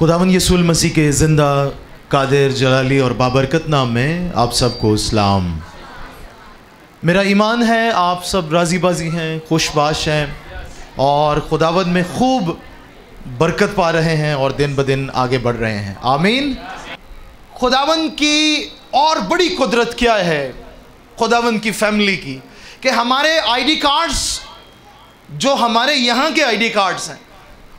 खुदावन यीशुल मसीह के ज़िंदा कादिर जलाली और बाबरकत नाम में आप सबको इस्लाम। मेरा ईमान है आप सब राज़ी बाज़ी हैं, खुशबाश हैं और खुदावन में खूब बरकत पा रहे हैं और दिन ब दिन आगे बढ़ रहे हैं। आमीन। खुदावन की और बड़ी कुदरत क्या है खुदावन की फैमिली की, कि हमारे आईडी कार्ड्स जो हमारे यहाँ के आईडी कार्ड्स हैं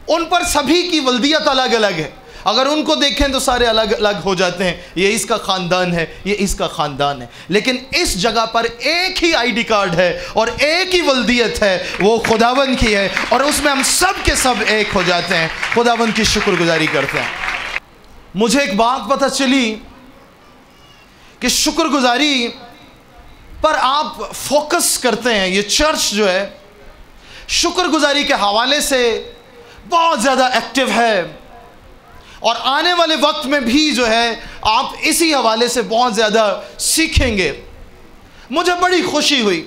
उन पर सभी की वल्दियत अलग अलग है। अगर उनको देखें तो सारे अलग अलग हो जाते हैं, ये इसका ख़ानदान है, ये इसका ख़ानदान है, लेकिन इस जगह पर एक ही आईडी कार्ड है और एक ही वल्दियत है, वो खुदावन की है और उसमें हम सब के सब एक हो जाते हैं। खुदावन की शुक्रगुजारी करते हैं। मुझे एक बात पता चली कि शुक्रगुजारी पर आप फोकस करते हैं। ये चर्च जो है शुक्रगुजारी के हवाले से बहुत ज़्यादा एक्टिव है और आने वाले वक्त में भी जो है आप इसी हवाले से बहुत ज़्यादा सीखेंगे। मुझे बड़ी खुशी हुई,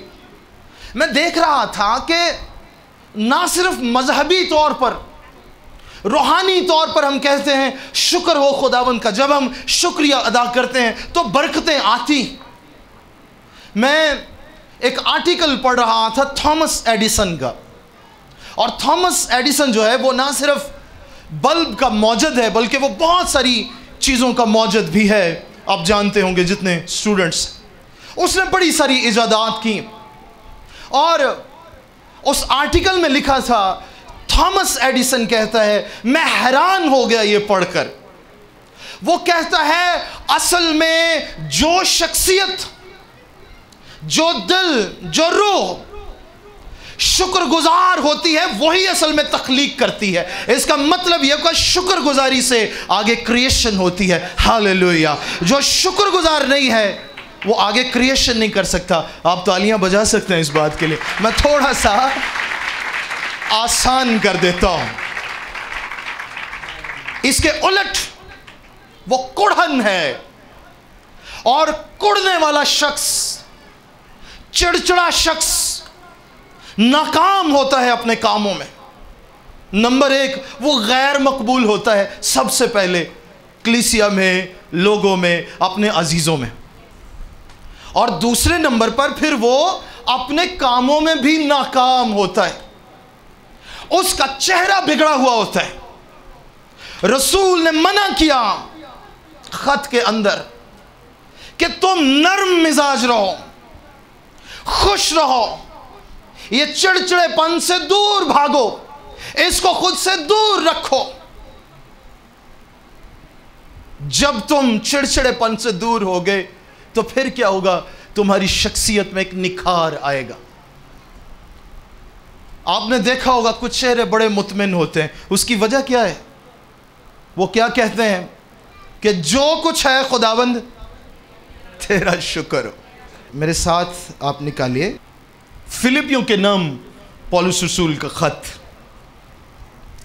मैं देख रहा था कि ना सिर्फ मजहबी तौर पर, रूहानी तौर पर हम कहते हैं शुक्र हो खुदावन का। जब हम शुक्रिया अदा करते हैं तो बरकतें आती। मैं एक आर्टिकल पढ़ रहा था थॉमस एडिसन का, और थॉमस एडिसन जो है वो ना सिर्फ बल्ब का मौजद है बल्कि वो बहुत सारी चीज़ों का मौजद भी है। आप जानते होंगे जितने स्टूडेंट्स, उसने बड़ी सारी इजादात की और उस आर्टिकल में लिखा था, थॉमस एडिसन कहता है, मैं हैरान हो गया ये पढ़कर। वो कहता है असल में जो शख्सियत, जो दिल, जो रूह शुक्रगुजार होती है वही असल में तख्लीक करती है। इसका मतलब यह कि शुक्रगुजारी से आगे क्रिएशन होती है। हालेलुया। जो शुक्रगुजार नहीं है वो आगे क्रिएशन नहीं कर सकता। आप तालियां बजा सकते हैं इस बात के लिए। मैं थोड़ा सा आसान कर देता हूं। इसके उलट वो कुढ़न है, और कुढ़ने वाला शख्स, चिड़चिड़ा शख्स नाकाम होता है अपने कामों में। नंबर एक, वो गैर मकबूल होता है सबसे पहले कलीसिया में, लोगों में, अपने अजीज़ों में, और दूसरे नंबर पर फिर वो अपने कामों में भी नाकाम होता है। उसका चेहरा बिगड़ा हुआ होता है। रसूल ने मना किया खत के अंदर कि तुम नर्म मिजाज रहो, खुश रहो, ये चिड़चिड़ेपन से दूर भागो, इसको खुद से दूर रखो। जब तुम चिड़चिड़ेपन से दूर होगे तो फिर क्या होगा, तुम्हारी शख्सियत में एक निखार आएगा। आपने देखा होगा कुछ चेहरे बड़े मुतमिन होते हैं, उसकी वजह क्या है? वो क्या कहते हैं कि जो कुछ है खुदावंद तेरा शुक्र हो। मेरे साथ आप निकालिए फिलिपियों के नाम पौलुस रसूल का खत,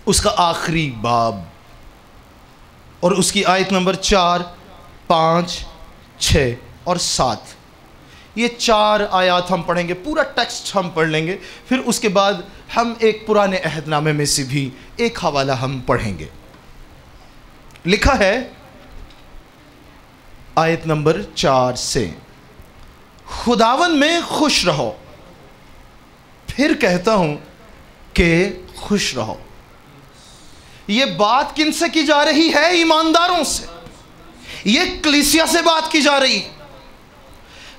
उसका आखिरी बाब और उसकी आयत नंबर 4, 5, 6 और 7। ये 4 आयत हम पढ़ेंगे, पूरा टेक्स्ट हम पढ़ लेंगे, फिर उसके बाद हम एक पुराने अहदनामे में से भी एक हवाला हम पढ़ेंगे। लिखा है आयत नंबर 4 से, खुदावन में खुश रहो। फिर कहता हूं कि खुश रहो। ये बात किनसे की जा रही है? ईमानदारों से। ये कलीसिया से बात की जा रही,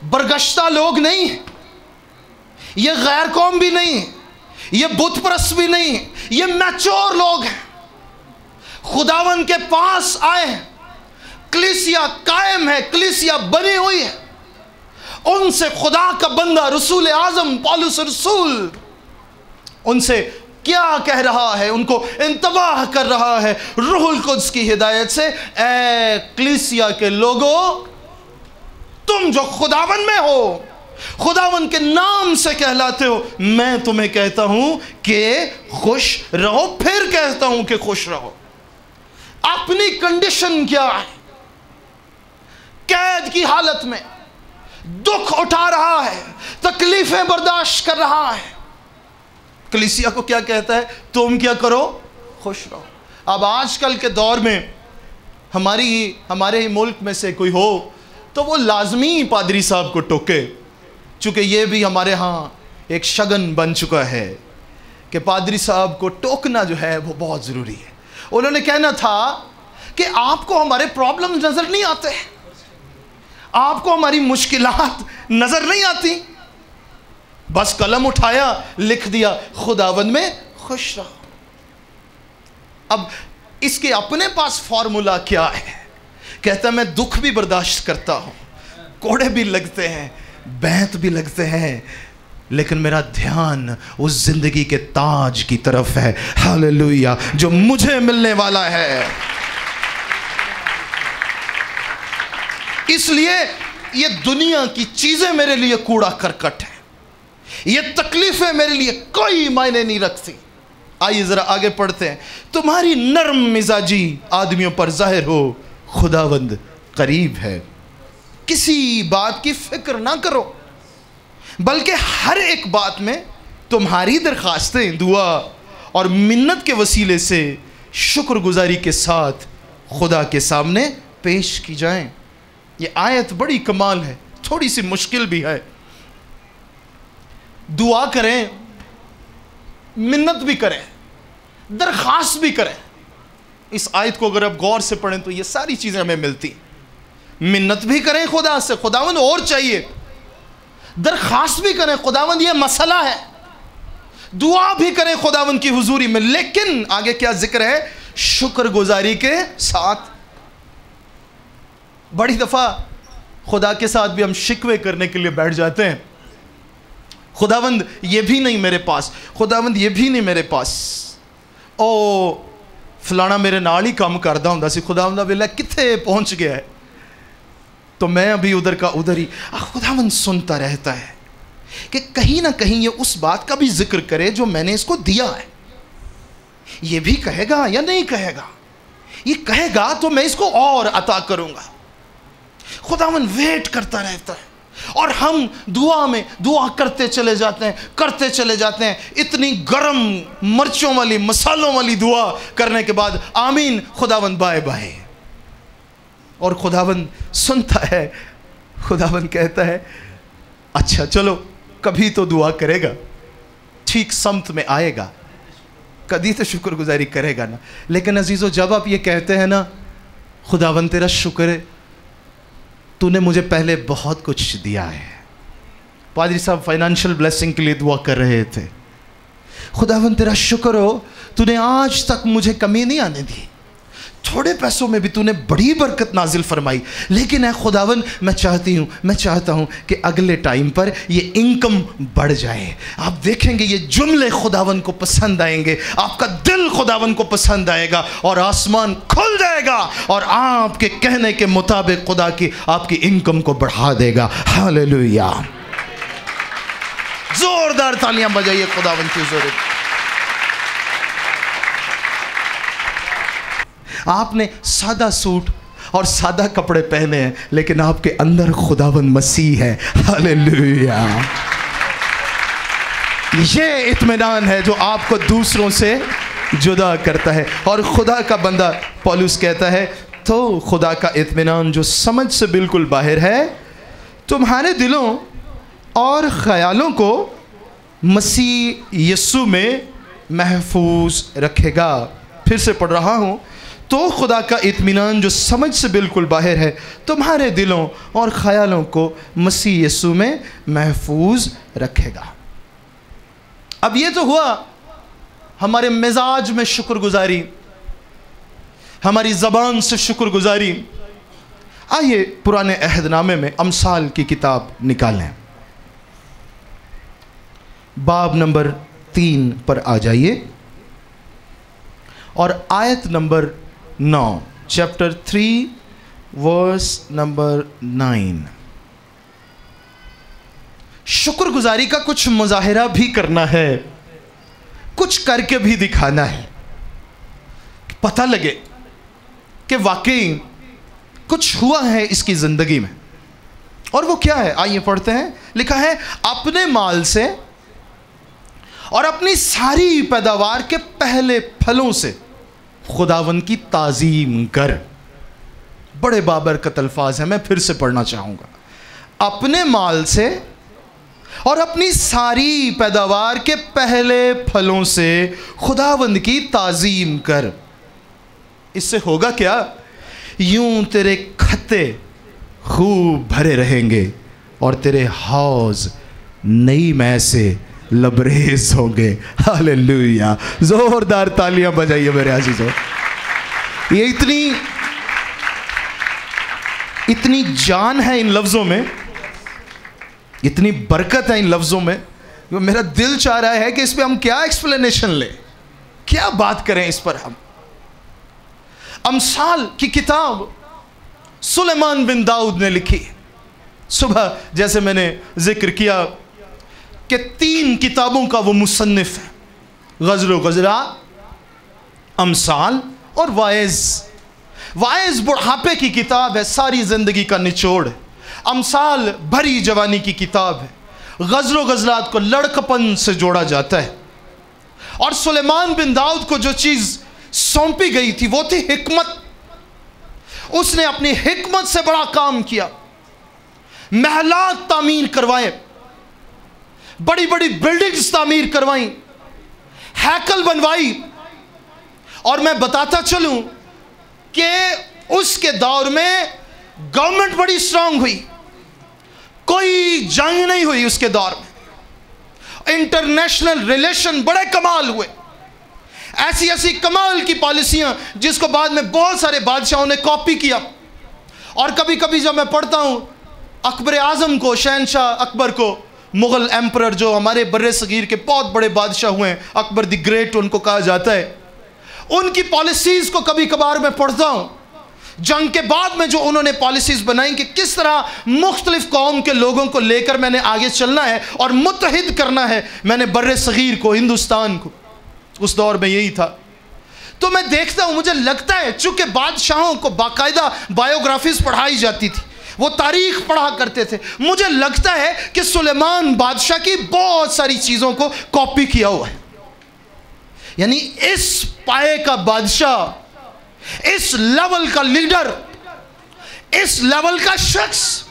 बरगश्ता लोग नहीं, ये गैर कौम भी नहीं, ये बुत परस्त भी नहीं, ये मैच्योर लोग हैं। खुदावन के पास आए हैं, कलीसिया कायम है, कलीसिया बनी हुई है। उनसे खुदा का बंदा रसूल आज़म पौलुस रसूल उनसे क्या कह रहा है? उनको इंतबाह कर रहा है रूहुल कुद्स की हिदायत से, ए कलीसिया के लोगों, तुम जो खुदावन में हो, खुदावन के नाम से कहलाते हो, मैं तुम्हें कहता हूं कि खुश रहो। फिर कहता हूं कि खुश रहो। अपनी कंडीशन क्या है? कैद की हालत में दुख उठा रहा है, तकलीफें बर्दाश्त कर रहा है। कलीसिया को क्या कहता है? तुम क्या करो? खुश रहो। اب آج کل کے دور میں ہمارے ہی ملک میں سے کوئی ہو تو وہ لازمی پادری صاحب کو ٹوکے، چونکہ یہ بھی ہمارے ہاں ایک شگن بن چکا ہے کہ پادری صاحب کو ٹوکنا جو ہے وہ بہت ضروری ہے۔ انہوں نے کہنا تھا کہ آپ کو ہمارے پرابلم نظر نہیں آتے، آپ کو ہماری مشکلات نظر نہیں آتی، بس قلم اٹھایا لکھ دیا خداوند میں خوش رہو۔ اب اس کے اپنے پاس فارمولا کیا ہے؟ کہتا ہے میں دکھ بھی برداشت کرتا ہوں، کوڑے بھی لگتے ہیں، بینت بھی لگتے ہیں، لیکن میرا دھیان اس زندگی کے تاج کی طرف ہے، ہاللویا، جو مجھے ملنے والا ہے۔ اس لیے یہ دنیا کی چیزیں میرے لیے کوڑا کرکٹ ہے، یہ تکلیفیں میرے لیے کوئی معنی نہیں رکھتی۔ آئیے ذرا آگے پڑھتے ہیں۔ تمہاری نرم مزاجی آدمیوں پر ظاہر ہو، خداوند قریب ہے۔ کسی بات کی فکر نہ کرو، بلکہ ہر ایک بات میں تمہاری درخواستیں دعا اور منت کے وسیلے سے شکر گزاری کے ساتھ خدا کے سامنے پیش کی جائیں۔ یہ آیت بڑی کمال ہے، تھوڑی سی مشکل بھی ہے۔ دعا کریں، منت بھی کریں، درخواست بھی کریں۔ اس آیت کو اگر آپ غور سے پڑھیں تو یہ ساری چیزیں ہمیں ملتی۔ منت بھی کریں خدا سے، خداوند اور چاہیے، درخواست بھی کریں، خداوند یہ مسئلہ ہے، دعا بھی کریں خداوند کی حضوری میں، لیکن آگے کیا ذکر ہے؟ شکر گزاری کے ساتھ۔ بڑی دفعہ خدا کے ساتھ بھی ہم شکوے کرنے کے لیے بیٹھ جاتے ہیں، خداوند یہ بھی نہیں میرے پاس، خداوند یہ بھی نہیں میرے پاس، او فلانا میرے نال ہی کام کردا ہوندا سی، خداوند ویلا کتھے پہنچ گیا ہے، تو میں ابھی ادھر کا ادھر ہی۔ خداوند سنتا رہتا ہے کہ کہیں نہ کہیں یہ اس بات کا بھی ذکر کرے جو میں نے اس کو دیا ہے۔ یہ بھی کہے گا یا نہیں کہے گا؟ یہ کہے گا تو میں اس کو اور عطا کروں گا۔ خداوند ویٹ کرتا رہتا ہے، اور ہم دعا میں دعا کرتے چلے جاتے ہیں، اتنی گرم مرچوں والی مسالوں والی دعا کرنے کے بعد آمین خداوند بائے بائے، اور خداوند سنتا ہے، خداوند کہتا ہے اچھا چلو کبھی تو دعا کرے گا، ٹھیک سمت میں آئے گا، کبھی تو شکر گزاری کرے گا نا۔ لیکن عزیزو جب آپ یہ کہتے ہیں نا خداوند تیرا شکر ہے، تو نے مجھے پہلے بہت کچھ دیا ہے۔ پادری صاحب فائنانشل بلیسنگ کے لیے دعا کر رہے تھے، خداوند تیرا شکر ہو، تو نے آج تک مجھے کمی نہیں آنے دی، تھوڑے پیسوں میں بھی تو نے بڑی برکت نازل فرمائی، لیکن اے خداوند میں چاہتا ہوں کہ اگلے ٹائم پر یہ انکم بڑھ جائے۔ آپ دیکھیں گے یہ جملے خداوند کو پسند آئیں گے، آپ کا دل خداوند کو پسند آئے گا، اور آسمان کھل جائے گا اور آپ کے کہنے کے مطابق خدا کی آپ کی انکم کو بڑھا دے گا۔ ہاللویا، زوردار تالیاں بجائیے خداوند کی حضور۔ آپ نے سادہ سوٹ اور سادہ کپڑے پہنے ہیں، لیکن آپ کے اندر خداوند مسیح ہے۔ ہاللویا، یہ اطمینان ہے جو آپ کو دوسروں سے جدا کرتا ہے۔ اور خدا کا بندہ پولس کہتا ہے تو خدا کا اطمینان جو سمجھ سے بالکل باہر ہے تمہارے دلوں اور خیالوں کو مسیح یسوع میں محفوظ رکھے گا۔ پھر سے پڑھ رہا ہوں، تو خدا کا اطمینان جو سمجھ سے بالکل باہر ہے تمہارے دلوں اور خیالوں کو مسیح یسوع میں محفوظ رکھے گا۔ اب یہ تو ہوا ہمارے مزاج میں شکر گزاری، ہماری زبان سے شکر گزاری۔ آئیے پرانے عہد نامے میں امثال کی کتاب نکالیں، باب نمبر 3 پر آ جائیے اور آیت نمبر 9، چیپٹر 3 ورس نمبر 9۔ شکر گزاری کا کچھ مظاہرہ بھی کرنا ہے، کچھ کر کے بھی دکھانا ہے، پتہ لگے کہ واقعی کچھ ہوا ہے اس کی زندگی میں۔ اور وہ کیا ہے؟ آئیے پڑھتے ہیں۔ لکھا ہے اپنے مال سے اور اپنی ساری پیداوار کے پہلے پھلوں سے खुदावंद की ताज़ीम कर। बड़े बाबरकत अल्फाज हैं, मैं फिर से पढ़ना चाहूँगा। अपने माल से और अपनी सारी पैदावार के पहले फलों से खुदावंद की ताज़ीम कर। इससे होगा क्या? यूं तेरे खत्ते खूब भरे रहेंगे और तेरे हौज नई मै से लबरेज होंगे। हालेलुया, जोरदार तालियां बजाइए मेरे अजीजों। ये इतनी जान है इन लफ्ज़ों में, इतनी बरकत है इन लफ्ज़ों में, मेरा दिल चाह रहा है कि इस पे हम क्या एक्सप्लेनेशन लें, क्या बात करें इस पर हम। अमसाल की किताब सुलेमान बिन दाऊद ने लिखी। सुबह जैसे मैंने जिक्र किया कि 3 किताबों का वो मुसन्निफ है, गज़ल व गज़लात, अमसाल और वाइज़। वाइज़ बुढ़ापे की किताब है, सारी ज़िंदगी का निचोड़ है। अमसाल भरी जवानी की किताब है। गज़ल व गज़लात को लड़कपन से जोड़ा जाता है। और सुलेमान बिन दाऊद को जो चीज़ सौंपी गई थी वो थी हिकमत। उसने अपनी हिकमत से बड़ा काम किया, महलात तामीर करवाए, बड़ी बड़ी बिल्डिंग्स तामीर करवाई, हैकल बनवाई। और मैं बताता चलूं कि उसके दौर में गवर्नमेंट बड़ी स्ट्रांग हुई, कोई जंग नहीं हुई उसके दौर में। इंटरनेशनल रिलेशन बड़े कमाल हुए, ऐसी ऐसी कमाल की पॉलिसियां जिसको बाद में बहुत सारे बादशाहों ने कॉपी किया। और कभी कभी जब मैं पढ़ता हूं अकबर आज़म को, शहनशाह अकबर को, मुग़ल एम्परर जो हमारे बर्रे सगीर के बहुत बड़े बादशाह हुए हैं, अकबर द ग्रेट उनको कहा जाता है, उनकी पॉलिसीज़ को कभी कभार मैं पढ़ता हूँ। जंग के बाद में जो उन्होंने पॉलिसीज़ बनाई कि किस तरह मुख्तलिफ कौम के लोगों को लेकर मैंने आगे चलना है और मुत्तहिद करना है मैंने बर्रे सगीर को, हिंदुस्तान को। उस दौर में यही था। तो मैं देखता हूँ, मुझे लगता है चूँकि बादशाहों को बाकायदा बायोग्राफीज़ पढ़ाई जाती थी, वो तारीख पढ़ा करते थे, मुझे लगता है कि सुलेमान बादशाह की बहुत सारी चीज़ों को कॉपी किया हुआ है। यानी इस पाए का बादशाह, इस लेवल का लीडर, इस लेवल का शख्स।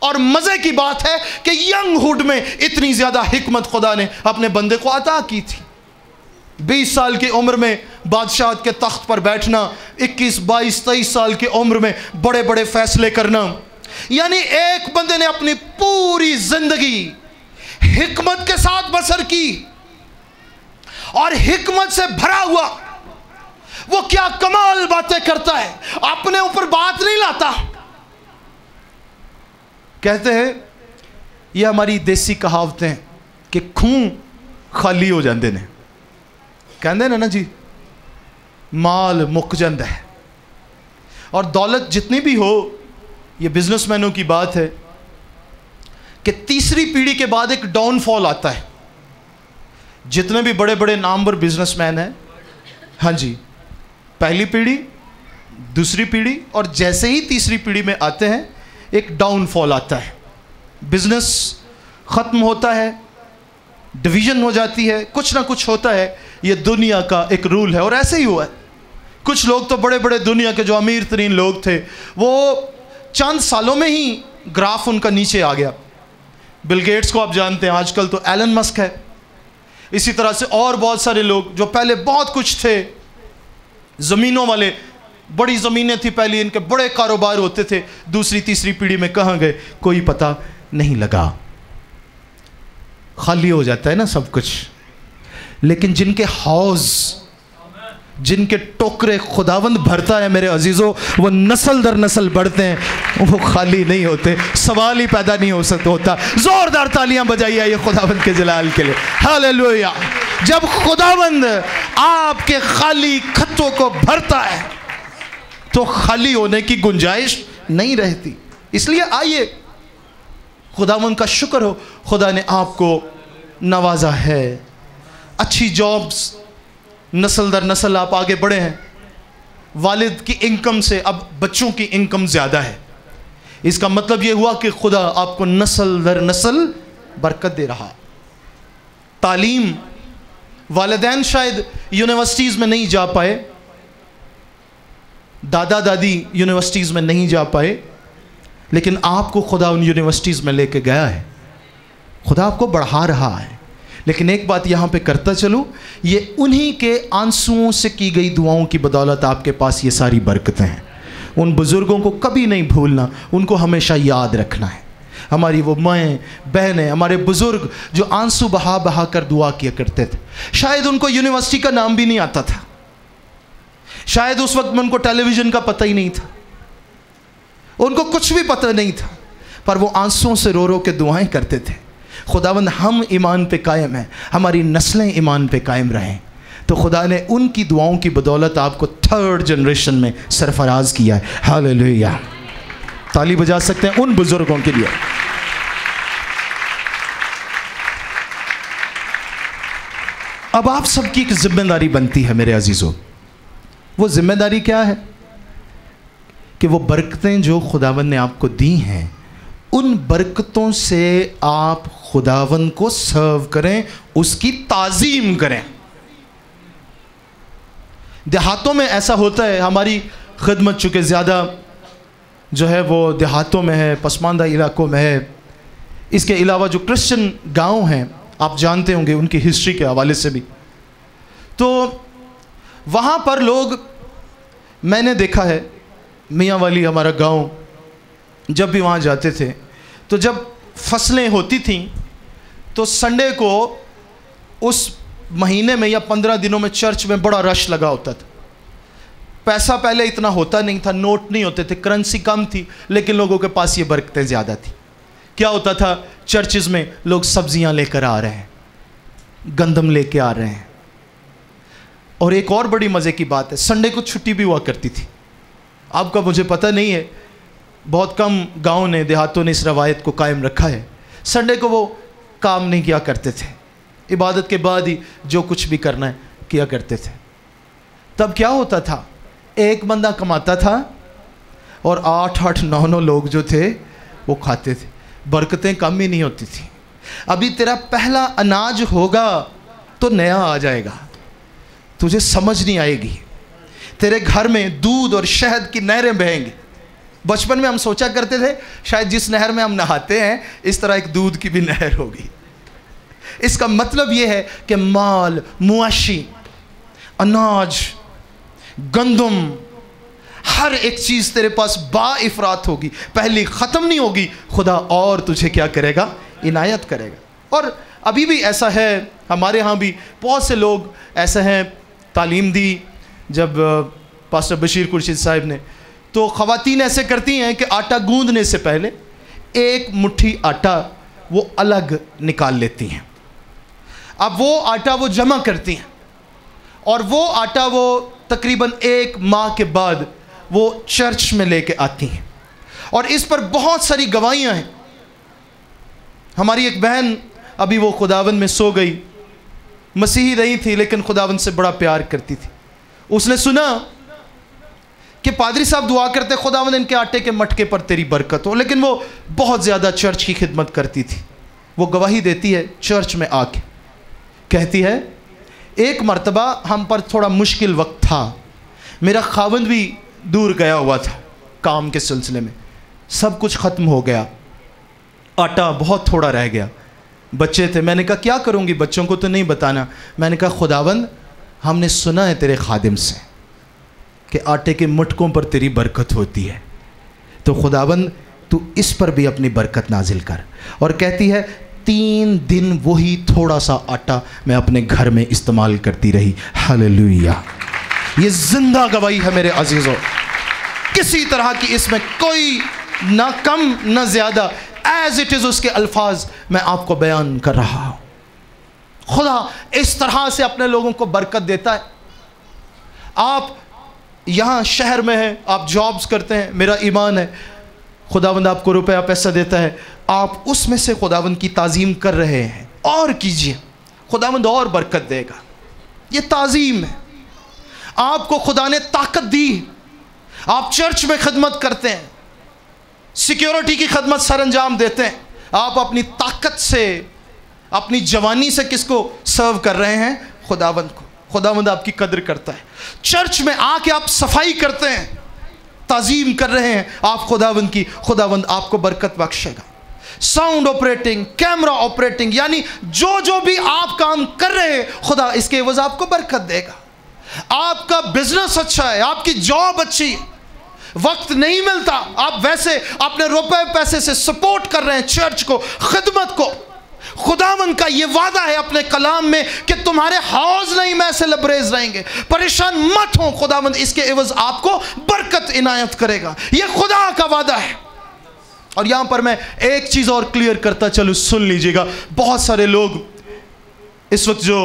और मज़े की बात है कि यंग हुड में इतनी ज़्यादा हिकमत खुदा ने अपने बंदे को अता की थी। 20 साल की उम्र में बादशाह के तख्त पर बैठना, 21, 22, 23 साल की उम्र में बड़े बड़े फैसले करना, यानी एक बंदे ने अपनी पूरी जिंदगी हिकमत के साथ बसर की। और हिकमत से भरा हुआ वो क्या कमाल बातें करता है, अपने ऊपर बात नहीं लाता। कहते हैं ये हमारी देसी कहावतें कि खून खाली हो जाते हैं, कहते हैं ना जी, माल मुक जाता है। और दौलत जितनी भी हो, ये बिजनेसमैनों की बात है कि तीसरी पीढ़ी के बाद एक डाउनफॉल आता है। जितने भी बड़े बड़े नामवर बिजनेसमैन हैं, हाँ जी, पहली पीढ़ी, दूसरी पीढ़ी, और जैसे ही तीसरी पीढ़ी में आते हैं एक डाउनफॉल आता है, बिजनेस ख़त्म होता है, डिवीज़न हो जाती है, कुछ ना कुछ होता है। ये दुनिया का एक रूल है और ऐसे ही हुआ है। कुछ लोग तो बड़े बड़े दुनिया के जो अमीर तरीन लोग थे, वो चंद सालों में ही ग्राफ उनका नीचे आ गया। बिल गेट्स को आप जानते हैं, आजकल तो एलन मस्क है। इसी तरह से और बहुत सारे लोग जो पहले बहुत कुछ थे, ज़मीनों वाले, बड़ी ज़मीनें थी पहले, इनके बड़े कारोबार होते थे, दूसरी तीसरी पीढ़ी में कहाँ गए कोई पता नहीं लगा। खाली हो जाता है ना सब कुछ। लेकिन जिनके हौज, जिनके टोकरे खुदावंद भरता है मेरे अजीज़ों, वो नस्ल दर नस्ल बढ़ते हैं, वो खाली नहीं होते। सवाल ही पैदा नहीं हो सकता होता। ज़ोरदार तालियां बजाइए ये खुदावंद के जलाल के लिए। हालेलुया। जब खुदावंद आपके खाली खत्तों को भरता है तो खाली होने की गुंजाइश नहीं रहती। इसलिए आइए खुदावंद का शुक्र हो, खुदा ने आपको नवाजा है, अच्छी जॉब्स, नस्ल दर नस्ल आप आगे बढ़े हैं। वालिद की इनकम से अब बच्चों की इनकम ज़्यादा है। इसका मतलब ये हुआ कि खुदा आपको नस्ल दर नस्ल बरकत दे रहा। तालीम, वालिदैन शायद यूनिवर्सिटीज़ में नहीं जा पाए, दादा दादी यूनिवर्सिटीज़ में नहीं जा पाए, लेकिन आपको खुदा उन यूनिवर्सिटीज़ में लेके गया है, खुदा आपको बढ़ा रहा है। लेकिन एक बात यहाँ पे करता चलूँ, ये उन्हीं के आंसुओं से की गई दुआओं की बदौलत आपके पास ये सारी बरकतें हैं। उन बुज़ुर्गों को कभी नहीं भूलना, उनको हमेशा याद रखना है। हमारी वो माएँ बहनें, हमारे बुज़ुर्ग जो आंसू बहा बहा कर दुआ किया करते थे, शायद उनको यूनिवर्सिटी का नाम भी नहीं आता था, शायद उस वक्त में उनको टेलीविज़न का पता ही नहीं था, उनको कुछ भी पता नहीं था, पर वो आंसुओं से रो रो के दुआएं करते थे। खुदावंद हम ईमान पे कायम हैं, हमारी नस्लें ईमान पे कायम रहें, तो खुदा ने उनकी दुआओं की बदौलत आपको 3rd जनरेशन में सरफराज किया है। हालेलुया, ताली बजा सकते हैं उन बुजुर्गों के लिए। अब आप सबकी एक जिम्मेदारी बनती है मेरे अजीज़ों। वो जिम्मेदारी क्या है कि वो बरकतें जो खुदावंद ने आपको दी हैं, उन बरकतों से आप खुदावंद को सर्व करें, उसकी ताज़ीम करें। देहातों में ऐसा होता है, हमारी खिदमत चूँकि ज़्यादा जो है वो देहातों में है, पसमानदा इलाकों में है। इसके अलावा जो क्रिश्चियन गांव हैं, आप जानते होंगे उनकी हिस्ट्री के हवाले से भी, तो वहाँ पर लोग, मैंने देखा है, मियाँ वाली हमारा गांव, जब भी वहाँ जाते थे तो जब फसलें होती थीं तो संडे को उस महीने में या 15 दिनों में चर्च में बड़ा रश लगा होता था। पैसा पहले इतना होता नहीं था, नोट नहीं होते थे, करेंसी कम थी, लेकिन लोगों के पास ये बरकतें ज़्यादा थी। क्या होता था, चर्चेज़ में लोग सब्जियां लेकर आ रहे हैं, गंदम लेके आ रहे हैं। और एक और बड़ी मज़े की बात है, संडे को छुट्टी भी हुआ करती थी। आपका मुझे पता नहीं है, बहुत कम गाँव ने, देहातों ने इस रवायत को कायम रखा है। संडे को वो काम नहीं किया करते थे, इबादत के बाद ही जो कुछ भी करना है किया करते थे। तब क्या होता था, एक बंदा कमाता था और 8-8, 9-9 लोग जो थे वो खाते थे, बरकतें कम ही नहीं होती थी। अभी तेरा पहला अनाज होगा तो नया आ जाएगा, तुझे समझ नहीं आएगी, तेरे घर में दूध और शहद की नहरें बहेंगी। बचपन में हम सोचा करते थे शायद जिस नहर में हम नहाते हैं इस तरह एक दूध की भी नहर होगी। इसका मतलब ये है कि माल, मुआशी, अनाज, गंदम, हर एक चीज़ तेरे पास बाइफरात होगी, पहली ख़त्म नहीं होगी। खुदा और तुझे क्या करेगा, इनायत करेगा। और अभी भी ऐसा है, हमारे यहाँ भी बहुत से लोग ऐसे हैं, तालीम दी जब पास्टर बशीर कुरशीद साहब ने, तो ख़वातीन ऐसे करती हैं कि आटा गूंदने से पहले एक मुट्ठी आटा वो अलग निकाल लेती हैं। अब वो आटा वो जमा करती हैं और वो आटा वो तकरीबन 1 माह के बाद वो चर्च में लेके आती हैं। और इस पर बहुत सारी गवाहियाँ हैं। हमारी एक बहन, अभी वो खुदावंद में सो गई, मसीही रही थी लेकिन खुदावंद से बड़ा प्यार करती थी। उसने सुना कि पादरी साहब दुआ करते, खुदावंद इनके आटे के मटके पर तेरी बरकत हो, लेकिन वो बहुत ज़्यादा चर्च की खिदमत करती थी। वो गवाही देती है चर्च में आके, कहती है एक मर्तबा हम पर थोड़ा मुश्किल वक्त था, मेरा खावंद भी दूर गया हुआ था काम के सिलसिले में, सब कुछ ख़त्म हो गया, आटा बहुत थोड़ा रह गया, बच्चे थे। मैंने कहा क्या करूँगी, बच्चों को तो नहीं बताना। मैंने कहा खुदावंद हमने सुना है तेरे खादिम से कि आटे के मुटकों पर तेरी बरकत होती है, तो खुदावंद तू इस पर भी अपनी बरकत नाजिल कर। और कहती है 3 दिन वही थोड़ा सा आटा मैं अपने घर में इस्तेमाल करती रही। हालेलुया, ये जिंदा गवाही है मेरे अजीज़ों, किसी तरह की इसमें कोई ना कम ना ज़्यादा, एज इट इज़ उसके अल्फाज मैं आपको बयान कर रहा हूँ। खुदा इस तरह से अपने लोगों को बरकत देता है। आप यहाँ शहर में हैं, आप जॉब्स करते हैं, मेरा ईमान है खुदावंद आपको रुपया पैसा देता है, आप उसमें से खुदावंद की ताज़ीम कर रहे हैं, और कीजिए, खुदावंद और बरकत देगा। ये ताज़ीम है। आपको खुदा ने ताकत दी, आप चर्च में खिदमत करते हैं, सिक्योरिटी की खिदमत सर अंजाम देते हैं, आप अपनी ताकत से, अपनी जवानी से किसको सर्व कर रहे हैं, खुदावंद को। खुदावंद आपकी कदर करता है। चर्च में आके आप सफाई करते हैं, تعظیم کر رہے ہیں آپ خداوند کی، خداوند آپ کو برکت بخشے گا۔ ساؤنڈ آپریٹنگ، کیمرہ آپریٹنگ، یعنی جو بھی آپ کام کر رہے ہیں خدا اس کے عوض آپ کو برکت دے گا۔ آپ کا بزنس اچھا ہے، آپ کی جاب اچھی ہے، وقت نہیں ملتا، آپ ویسے اپنے روپے پیسے سے سپورٹ کر رہے ہیں چرچ کو، خدمت کو، خداوند کا یہ وعدہ ہے اپنے کلام میں کہ تمہارے حوض نہیں میں سے لبریز رہیں گے، پریشان مت ہوں، خداوند اس کے عوض آپ کو برکت عنایت کرے گا، یہ خدا کا وعدہ ہے۔ اور یہاں پر میں ایک چیز اور کلیئر کرتا چلو، سن لیجئے گا۔ بہت سارے لوگ اس وقت جو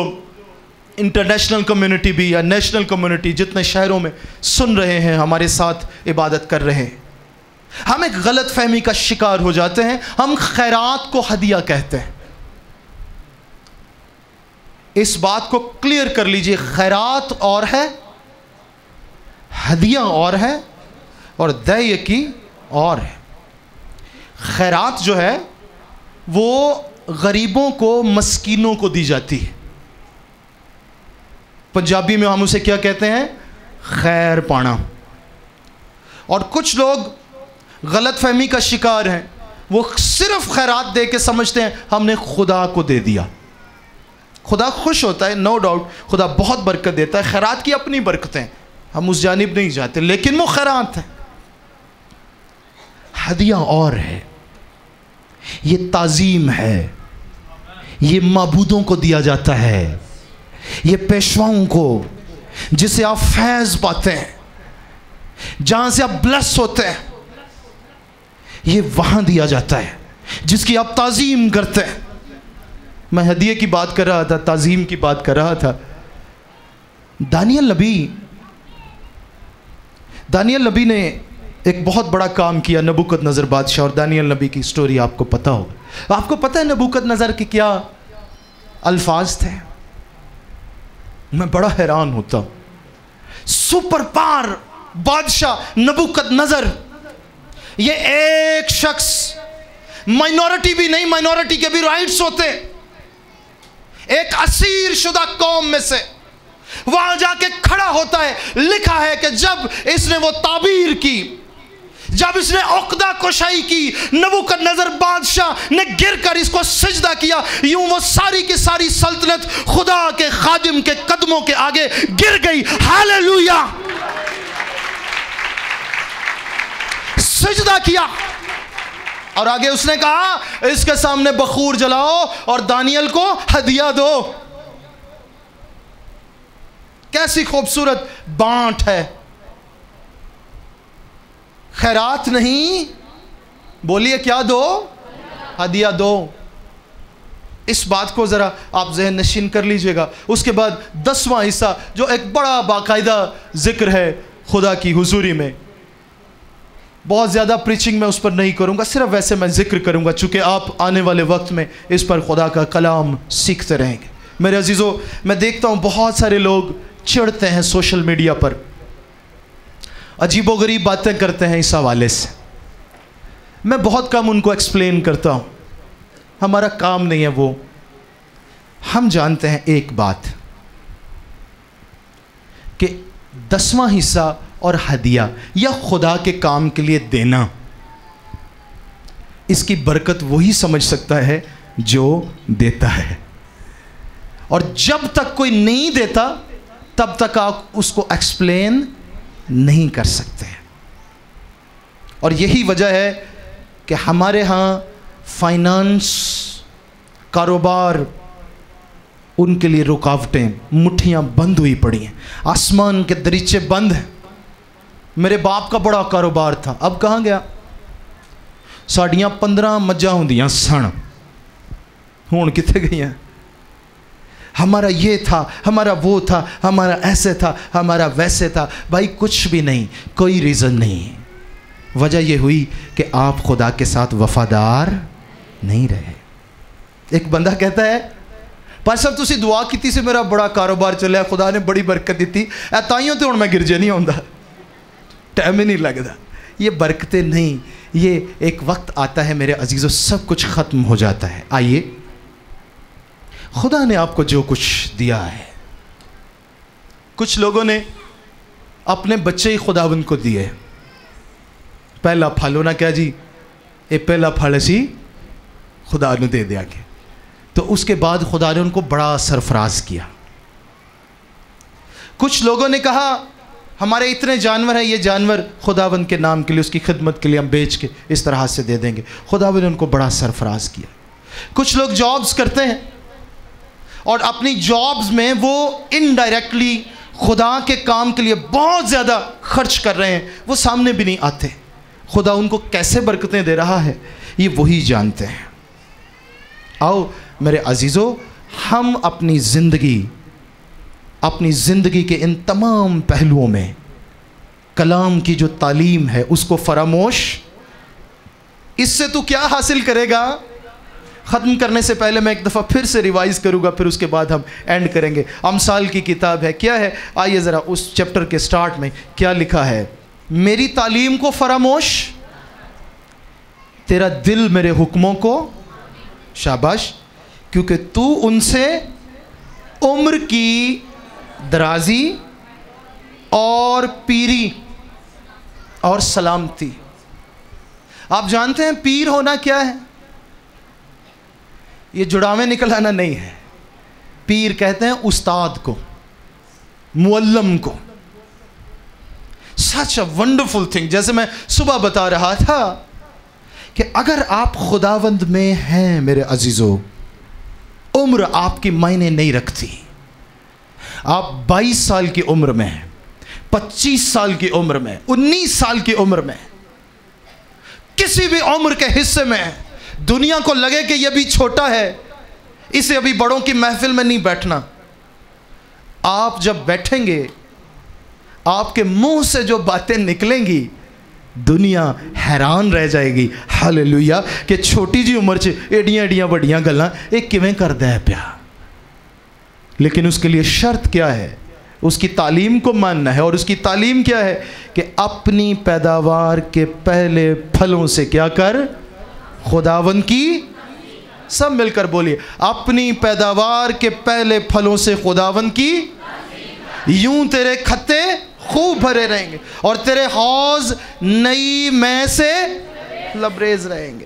انٹرنیشنل کمیونٹی بھی یا نیشنل کمیونٹی جتنے شہروں میں سن رہے ہیں، ہمارے ساتھ عبادت کر رہے ہیں، ہم ایک غلط فہمی کا شکار ہو جاتے ہیں، ہم خیرات کو ہدیہ کہتے ہیں۔ اس بات کو کلیئر کر لیجئے، خیرات اور ہے، ہدیہ اور ہے، اور دے کی اور ہے۔ خیرات جو ہے وہ غریبوں کو، مسکینوں کو دی جاتی ہے۔ پنجابی میں ہم اسے کیا کہتے ہیں؟ خیر پانا۔ اور کچھ لوگ غلط فہمی کا شکار ہیں، وہ صرف خیرات دے کے سمجھتے ہیں ہم نے خدا کو دے دیا۔ خدا خوش ہوتا ہے، نو ڈاؤٹ، خدا بہت برکت دیتا ہے، خیرات کی اپنی برکتیں، ہم اس جانب نہیں جاتے، لیکن وہ خیرات ہے۔ ہدیہ اور ہے، یہ تعظیم ہے، یہ معبودوں کو دیا جاتا ہے، یہ پیشواؤں کو، جسے آپ فیض پاتے ہیں، جہاں سے آپ بلس ہوتے ہیں، یہ وہاں دیا جاتا ہے جس کی آپ تعظیم کرتے ہیں۔ میں ہدیے کی بات کر رہا تھا، تعظیم کی بات کر رہا تھا۔ دانیل نبی نے ایک بہت بڑا کام کیا، نبوکد نظر بادشاہ، اور دانیل نبی کی سٹوری آپ کو پتا ہوگا۔ آپ کو پتا ہے نبوکد نظر کے کیا الفاظ تھے؟ میں بڑا حیران ہوتا ہوں۔ سپر پاور بادشاہ نبوکد نظر، یہ ایک شخص، مائنورٹی بھی نہیں، مائنورٹی کے بھی رائٹس ہوتے، ایک اسیر شدہ قوم میں سے وہاں جا کے کھڑا ہوتا ہے۔ لکھا ہے کہ جب اس نے وہ تعبیر کی، جب اس نے عقدہ کشائی کی، نبوکد نظر بادشاہ نے گر کر اس کو سجدہ کیا، یوں وہ ساری کی ساری سلطنت خدا کے خادم کے قدموں کے آگے گر گئی۔ ہاللیلویہ! سجدہ کیا، اور آگے اس نے کہا اس کے سامنے بخور جلاؤ اور دانیل کو ہدیہ دو۔ کیسی خوبصورت بانٹ ہے، خیرات نہیں، بولیے کیا دو؟ ہدیہ دو۔ اس بات کو ذرا آپ ذہن نشین کر لیجئے گا۔ اس کے بعد 10واں حصہ جو ایک بڑا باقاعدہ ذکر ہے خدا کی حضوری میں، بہت زیادہ پریچنگ میں اس پر نہیں کروں گا، صرف ویسے میں ذکر کروں گا چونکہ آپ آنے والے وقت میں اس پر خدا کا کلام سیکھتے رہیں گے۔ میرے عزیزو، میں دیکھتا ہوں بہت سارے لوگ چڑھتے ہیں سوشل میڈیا پر، عجیب و غریب باتیں کرتے ہیں اس حوالے سے۔ میں بہت کم ان کو ایکسپلین کرتا ہوں، ہمارا کام نہیں ہے وہ۔ ہم جانتے ہیں ایک بات کہ 10واں حصہ اور ہدیہ یا خدا کے کام کے لیے دینا، اس کی برکت وہی سمجھ سکتا ہے جو دیتا ہے، اور جب تک کوئی نہیں دیتا تب تک آپ اس کو ایکسپلین نہیں کر سکتے۔ اور یہی وجہ ہے کہ ہمارے ہاں فائنانس، کاروبار، ان کے لیے رکاوٹیں، مٹھیاں بند ہوئی پڑی ہیں، آسمان کے دریچے بند ہیں۔ میرے باپ کا بڑا کاروبار تھا، اب کہاں گیا؟ ساڑیاں 15 مجھاں ہوندیاں سن، ہون کتے گئی ہیں؟ ہمارا یہ تھا، ہمارا وہ تھا، ہمارا ایسے تھا، ہمارا ویسے تھا۔ بھائی کچھ بھی نہیں، کوئی ریزن نہیں۔ وجہ یہ ہوئی کہ آپ خدا کے ساتھ وفادار نہیں رہے۔ ایک بندہ کہتا ہے پاس صاحب تسی دعا کیتی سے میرا بڑا کاروبار چلیا، خدا نے بڑی برکت دیتی، تائیوں تے ہن میں گرجے نہیں ہوندا، ٹائم ہی نہیں لگتا۔ یہ برکتیں نہیں، یہ ایک وقت آتا ہے میرے عزیزو سب کچھ ختم ہو جاتا ہے۔ آئیے، خدا نے آپ کو جو کچھ دیا ہے، کچھ لوگوں نے اپنے بچے ہی خداوند کو دیے، پہلا پھل ہونا کیا جی؟ یہ پہلا پھل اسی خدا نے دے دیا کہ تو اس کے بعد خدا نے ان کو بڑا سرفراز کیا. کچھ لوگوں نے کہا ہمارے اتنے جانور ہیں، یہ جانور خداوند کے نام کے لیے، اس کی خدمت کے لیے ہم بیچ کے اس طرح سے دے دیں گے. خداوند نے ان کو بڑا سرفراز کیا. کچھ لوگ جابز کرتے ہیں اور اپنی جابز میں وہ انڈائریکٹلی خدا کے کام کے لیے بہت زیادہ خرچ کر رہے ہیں، وہ سامنے بھی نہیں آتے. خدا ان کو کیسے برکتیں دے رہا ہے یہ وہی جانتے ہیں. آؤ میرے عزیزو، ہم اپنی زندگی کے ان تمام پہلوؤں میں کلام کی جو تعلیم ہے اس کو فراموش، اس سے تو کیا حاصل کرے گا؟ ختم کرنے سے پہلے میں ایک دفعہ پھر سے ریوائز کروں گا، پھر اس کے بعد ہم اینڈ کریں گے. امثال کی کتاب ہے، کیا ہے؟ آئیے ذرا اس چیپٹر کے سٹارٹ میں کیا لکھا ہے؟ میری تعلیم کو فراموش، تیرا دل میرے حکموں کو، شاباش، کیونکہ تو ان سے عمر کی درازی اور پیری اور سلامتی. آپ جانتے ہیں پیر ہونا کیا ہے؟ یہ جڑاویں نکل آنا نہیں ہے. پیر کہتے ہیں استاد کو، معلم کو. سچ اے ونڈرفل تھنگ. جیسے میں صبح بتا رہا تھا کہ اگر آپ خداوند میں ہیں میرے عزیزو، عمر آپ کی معنی نہیں رکھتی. آپ 22 سال کی عمر میں، 25 سال کی عمر میں، 19 سال کی عمر میں، کسی بھی عمر کے حصے میں دنیا کو لگے کہ یہ بھی چھوٹا ہے، اسے ابھی بڑوں کی محفل میں نہیں بیٹھنا. آپ جب بیٹھیں گے، آپ کے منہ سے جو باتیں نکلیں گی دنیا حیران رہ جائے گی. ہاللیلویا، کہ چھوٹی جی عمر چ ایڈیاں بڑیاں گلاں ایک کیویں کردا ہے پیا. لیکن اس کے لیے شرط کیا ہے؟ اس کی تعلیم کو ماننا ہے. اور اس کی تعلیم کیا ہے؟ کہ اپنی پیداوار کے پہلے پھلوں سے کیا کر؟ خداوند کی، سب مل کر بولیے، اپنی پیداوار کے پہلے پھلوں سے خداوند کی، یوں تیرے کھتے خوب بھرے رہیں گے اور تیرے حوض نئی میں سے لبریز رہیں گے.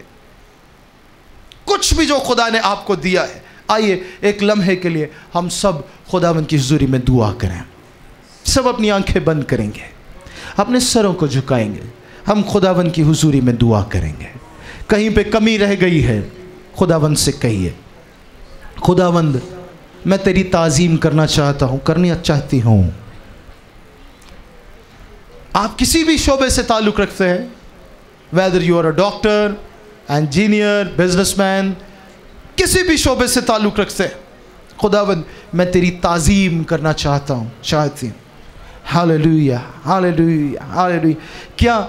کچھ بھی جو خدا نے آپ کو دیا ہے. آئیے ایک لمحے کے لیے ہم سب خداوند کی حضوری میں دعا کریں. سب اپنی آنکھیں بند کریں گے، اپنے سروں کو جھکائیں گے. ہم خداوند کی حضوری میں دعا کریں گے. کہیں پہ کمی رہ گئی ہے، خداوند سے کہیے، خداوند میں تیری تعظیم کرنا چاہتا ہوں، کرنی چاہتی ہوں. آپ کسی بھی شعبے سے تعلق رکھتے ہیں، whether you are a doctor, engineer, businessman، کسی بھی شعبے سے تعلق رکھتے ہیں، خداوند میں تیری تعظیم کرنا چاہتا ہوں، چاہتی ہوں. ہاللیلویا، ہاللیلویا، ہاللیلویا. کیا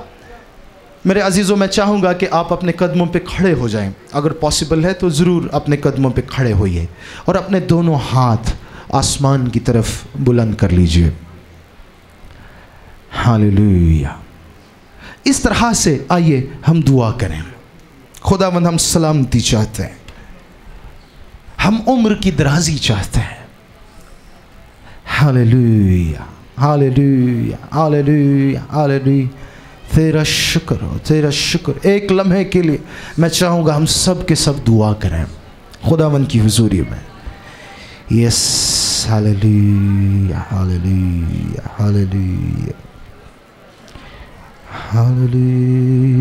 میرے عزیزوں، میں چاہوں گا کہ آپ اپنے قدموں پہ کھڑے ہو جائیں. اگر پاسبل ہے تو ضرور اپنے قدموں پہ کھڑے ہوئیے اور اپنے دونوں ہاتھ آسمان کی طرف بلند کر لیجئے. ہاللیلویا. اس طرح سے آئیے ہم دعا کریں. خداوند ہم سلامتی چاہتے ہیں، ہم عمر کی درازی چاہتے ہیں. ہاللیلویا، ہاللیلویا، ہاللیلویا، ہاللیلویا. تیرا شکر ہو، تیرا شکر. ایک لمحے کے لیے میں چاہوں گا ہم سب کے سب دعا کریں خداوند کی حضوری میں. یس، ہاللیلویا، ہاللیلویا، ہاللیلویا، ہاللیلویا،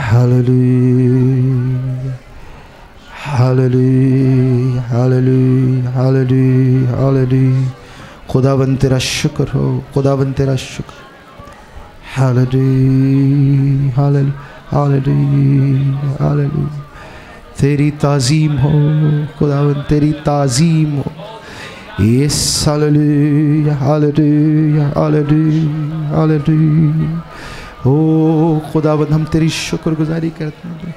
ہاللیلویا، ہاللیلویا، ہاللیلویا، ہاللیلویا، ہاللیلویا. خداوند تیرا شکر ہو، خداوند تیرا شکر. ہاللیلویا، ہاللیلویا، ہاللیلویا. تیری تعظیم ہو خداوند، تیری تعظیم ہو. یس، ہاللیلویا، ہاللیلویا، ہاللیلویا، ہاللیلویا. او خداوند ہم تیری شکر گزاری کرتے ہیں،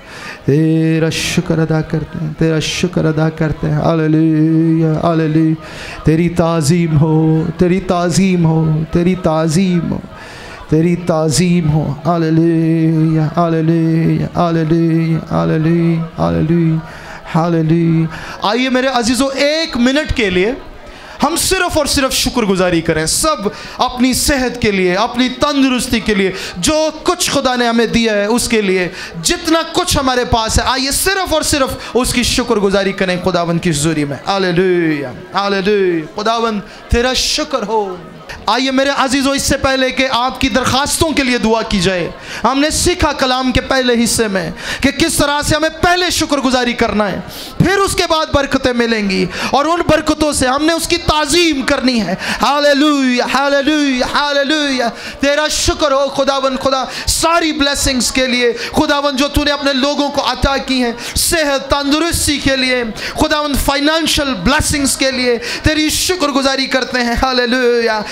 تیرا شکر ادا کرتے ہیں، تیرا شکر ادا کرتے ہیں. ہاللیلویا، ہاللیلویا. تیری تعظیم ہو، تیری تعظیم ہو، تیری تعظیم ہو، تیری تعظیم ہو. ہاللیلویا، ہاللیلویا، ہاللیلویا، ہاللیلویا، ہاللیلویا، ہاللیلویا. آئیے میرے عزیزو، ایک منٹ کے لیے हम सिर्फ और सिर्फ शुक्रगुजारी करें, सब अपनी सेहत के लिए, अपनी तंदुरुस्ती के लिए, जो कुछ खुदा ने हमें दिया है उसके लिए, जितना कुछ हमारे पास है, आइए सिर्फ और सिर्फ उसकी शुक्रगुजारी करें खुदावंद की हुजूरी में। हालेलुया, हालेलुया, खुदावंद तेरा शुक्र हो। आइए मेरे अजीज़ों, इससे पहले कि आपकी दरखास्तों के लिए दुआ की जाए, हमने सीखा कलाम के पहले हिस्से में कि किस तरह से हमें पहले शुक्रगुजारी करना है, फिर उसके बाद बरकतें मिलेंगी और उन बरकतों से हमने उसकी ताज़ीम करनी है। हालेलुया, हालेलुया, हालेलुया, तेरा शुक्र हो खुदावंद, खुदा सारी ब्लेसिंग्स के लिए खुदावंद जो तूने अपने लोगों को अता की हैं, सेहत तंदुरुस्ती के लिए खुदावंद, फाइनेंशियल ब्लेसिंग्स के लिए तेरी शुक्रगुजारी करते हैं। हालेलुया,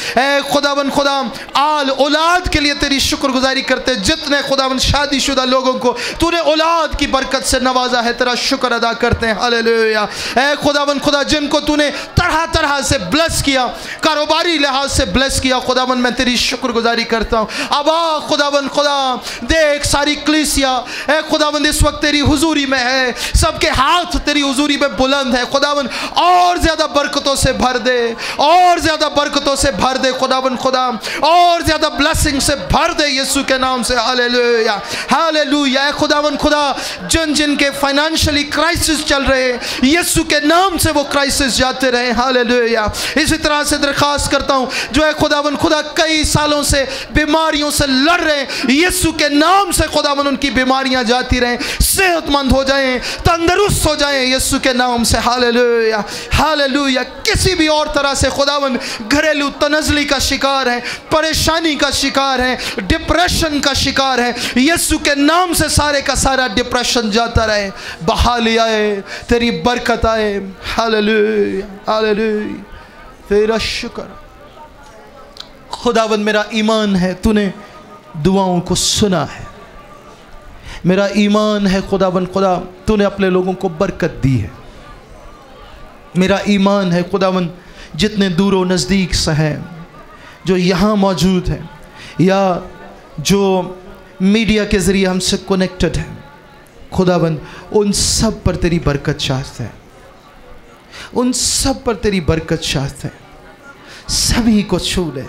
खुदावन खुदा आल औलाद के लिए तेरी शुक्रगुजारी करते, जितने खुदावन शादीशुदा लोगों को तूने औलाद की बरकत से नवाजा है, तेरा शुक्र अदा करते हैं। हालेलुया, खुदावन खुदा जिनको तूने तरह तरह से ब्लेस किया, कारोबारी लिहाज से ब्लेस किया, खुदावन मैं तेरी शुक्रगुजारी करता हूँ। अबा खुदावन खुदा देख सारी कलीसिया खुदावन इस वक्त तेरी हुजूरी में है, सबके हाथ तेरी हुजूरी में बुलंद है खुदावन, और ज़्यादा बरकतों से भर दे, और ज़्यादा बरकतों से भर दे खुदावन खुदा, और ज्यादा ब्लेसिंग से भर दे यीशु के नाम से। हालेलुया, हालेलुया, खुदावन खुदा जिन जिन के फाइनेंशियली क्राइसिस चल रहे, यीशु के नाम से वो क्राइसिस जाते रहे। हालेलुया, इसी तरह से दरखास्त करता हूँ जो है खुदावन खुदा कई सालों से बीमारियों से लड़ रहे, यीशु के नाम से खुदावन उनकी बीमारियां जाती रहें, सेहतमंद हो जाएं, तंदुरुस्त हो जाएं यीशु के नाम से। हालेलुया, हालेलुया, किसी भी और तरह से खुदावन घरेलू तनज़ली का शिकार है, परेशानी का शिकार है, डिप्रेशन का शिकार है, यीशु के नाम से सारे का सारा डिप्रेशन जाता रहे, बहाली आए, तेरी बरकत आए। हालेलुया, हालेलुया, तेरा शुक्र खुदावंद, मेरा ईमान है तूने दुआओं को सुना है, मेरा ईमान है खुदावंद खुदा तूने अपने लोगों को बरकत दी है, मेरा ईमान है खुदावंद जितने दूर व नज़दीक से हैं, जो यहाँ मौजूद हैं या जो मीडिया के ज़रिए हमसे कनेक्टेड हैं, खुदावंद उन सब पर तेरी बरकत चाहते हैं, उन सब पर तेरी बरकत चाहते हैं, सभी को छू ले,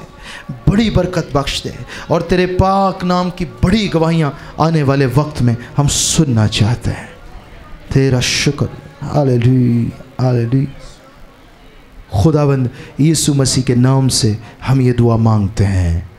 बड़ी बरकत बख्श दे, और तेरे पाक नाम की बड़ी गवाहियाँ आने वाले वक्त में हम सुनना चाहते हैं। तेरा शुक्र। Hallelujah, hallelujah. खुदावंद यीशु मसीह के नाम से हम ये दुआ मांगते हैं,